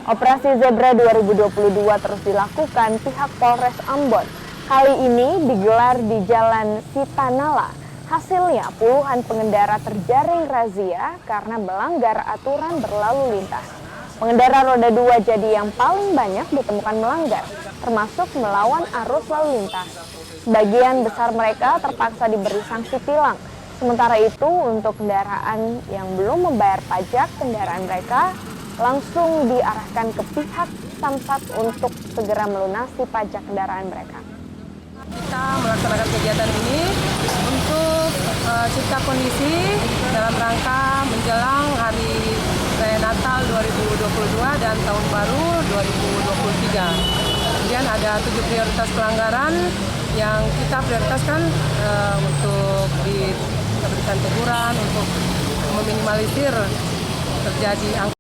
Operasi Zebra 2022 terus dilakukan pihak Polres Ambon. Kali ini digelar di Jalan Sitanala. Hasilnya puluhan pengendara terjaring razia karena melanggar aturan berlalu lintas. Pengendara roda 2 jadi yang paling banyak ditemukan melanggar, termasuk melawan arus lalu lintas. Sebagian besar mereka terpaksa diberi sanksi tilang. Sementara itu, untuk kendaraan yang belum membayar pajak kendaraan mereka langsung diarahkan ke pihak Samsat untuk segera melunasi pajak kendaraan mereka. Kita melaksanakan kegiatan ini untuk cipta kondisi dalam rangka menjelang Hari Raya Natal 2022 dan Tahun Baru 2023. Kemudian ada 7 prioritas pelanggaran yang kita prioritaskan untuk diberikan teguran untuk meminimalisir terjadi angka